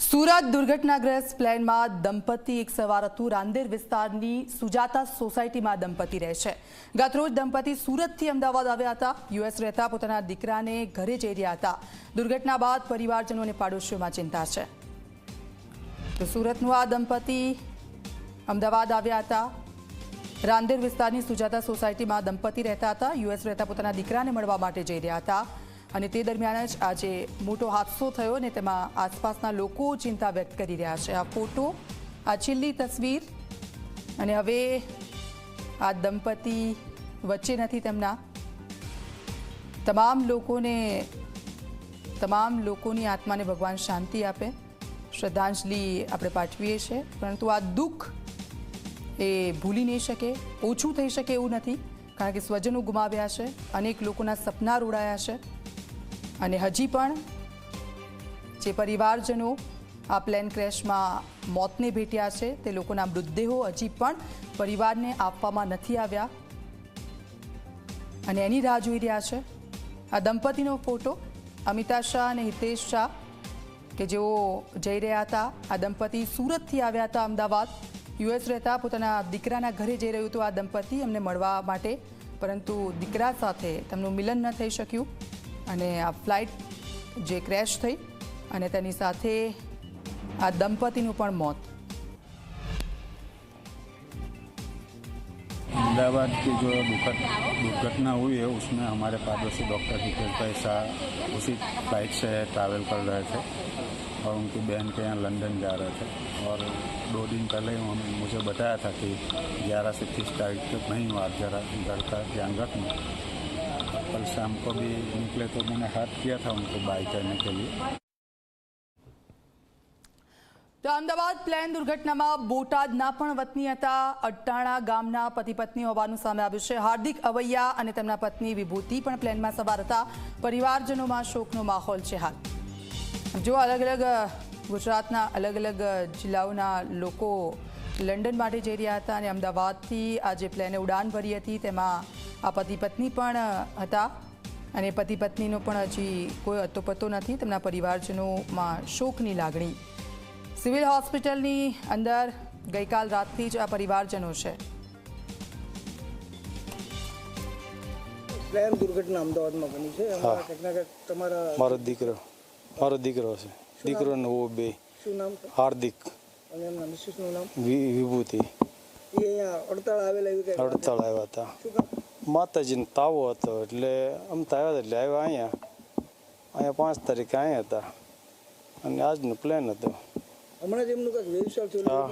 સુરત દુર્ઘટનાગ્રસ્ત પ્લેનમાં દંપતી એક સવાર હતું। રાંદેર વિસ્તારની સુજાતા સોસાયટીમાં દંપતી રહે છે। ગતરોજ દંપતી સુરતથી અમદાવાદ આવ્યા હતા। યુએસ રહેતા પોતાના દીકરાને ઘરે જઈ રહ્યા હતા। દુર્ઘટના બાદ પરિવારજનો અને પાડોશીઓમાં ચિંતા છે। તો સુરતનું આ દંપતી અમદાવાદ આવ્યા હતા। રાંદેર વિસ્તારની સુજાતા સોસાયટીમાં દંપતી રહેતા હતા। યુએસ રહેતા પોતાના દીકરાને મળવા માટે જઈ રહ્યા હતા અને તે દરમિયાન જ આજે મોટો હાદસો થયો અને તેમાં આસપાસના લોકો ચિંતા વ્યક્ત કરી રહ્યા છે। આ ફોટો, આ છેલ્લી તસવીર અને હવે આ દંપતી વચ્ચે નથી। તેમના તમામ લોકોની આત્માને ભગવાન શાંતિ આપે, શ્રદ્ધાંજલિ આપણે પાઠવીએ છીએ। પરંતુ આ દુઃખ એ ભૂલી નહીં શકે, ઓછું થઈ શકે એવું નથી, કારણ કે સ્વજનો ગુમાવ્યા છે, અનેક લોકોના સપના રોડાયા છે અને હજી પણ જે પરિવારજનો આ પ્લેન ક્રેશમાં મોતને ભેટ્યા છે તે લોકોના મૃતદેહો હજી પણ પરિવારને આપવામાં નથી આવ્યા અને એની રાહ જોઈ રહ્યા છે। આ દંપતીનો ફોટો અમિતા શાહ અને હિતેશ શાહ કે જેઓ જઈ રહ્યા હતા। આ દંપતી સુરતથી આવ્યા હતા અમદાવાદ। યુએસ રહેતા પોતાના દીકરાના ઘરે જઈ રહ્યું હતું આ દંપતી એમને મળવા માટે, પરંતુ દીકરા સાથે તેમનું મિલન ન થઈ શક્યું અને આ ફ્લાઇટ જે ક્રેશ થઈ અને તેની સાથે આ દંપતીનું પણ મોત। अहमदाबाद की जो दुर्घटना हुई है उसमें हमारे पाड़ोसी डॉक्टर हितेश भाई शाह उसी फ्लाइट से ट्रैवल कर रहे थे और उनकी बहन के यहाँ लंदन जा रहे थे और 2 दिन पहले मुझे बताया था कि 11 से 30 तारीख तक नहीं हुआ, जरा घर का ध्यान रखना। कल शाम को भी निकले तो मैंने हाथ किया था उनको बाय करने के लिए। તો અમદાવાદ પ્લેન દુર્ઘટનામાં બોટાદના પણ વતની હતા। અટાણા ગામના પતિ પત્ની હોવાનું સામે આવ્યું છે। હાર્દિક અવૈયા અને તેમના પત્ની વિભૂતિ પણ પ્લેનમાં સવાર હતા। પરિવારજનોમાં શોકનો માહોલ છે। હાલ જો અલગ અલગ ગુજરાતના અલગ અલગ જિલ્લાઓના લોકો લંડન માટે જઈ રહ્યા હતા અને અમદાવાદથી આ જે પ્લેને ઉડાન ભરી હતી તેમાં આ પતિ પત્ની પણ હતા અને પતિ પત્નીનો પણ હજી કોઈ અતોપતો નથી। તેમના પરિવારજનોમાં શોકની લાગણી। સિવિલ હોસ્પિટલની અંદર ગઈકાલ રાતથી જ આ પરિવારજનો છે। પ્લેન દુર્ઘટના અમદાવાદમાં બની છે। મારો દીકરો છે, દીકરો ને વો બે। શું નામ છે? હાર્દિક અને એમના મિસિસનું નામ? વિભૂતિ। એ અહીંયા હડતાળ આવેલા એવી કઈ હડતાળ આવ્યા હતા, શું કામ? માતાજીને તાવો હતો એટલે અમતા આવ્યા એટલે આવ્યા અહીંયા 5 તારીખે અહીંયા હતા અને આજનું પ્લેન હતું। હમણાં જ એમનું કંઈક વ્યવસાય થયું।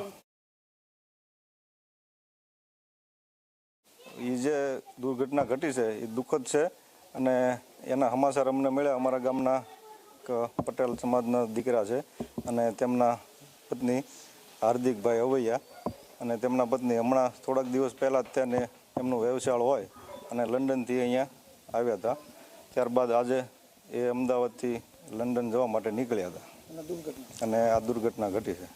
એ જે દુર્ઘટના ઘટી છે એ દુઃખદ છે અને એના સમાચાર અમને મળ્યા। અમારા ગામના પટેલ સમાજના દીકરા છે અને તેમના પત્ની હાર્દિકભાઈ અવૈયા અને તેમના પત્ની હમણાં થોડાક દિવસ પહેલાં જ તેને એમનું વ્યવસાય હોય અને લંડનથી અહીંયા આવ્યા હતા। ત્યારબાદ આજે એ અમદાવાદથી લંડન જવા માટે નીકળ્યા હતા અને આ દુર્ઘટના ઘટી છે।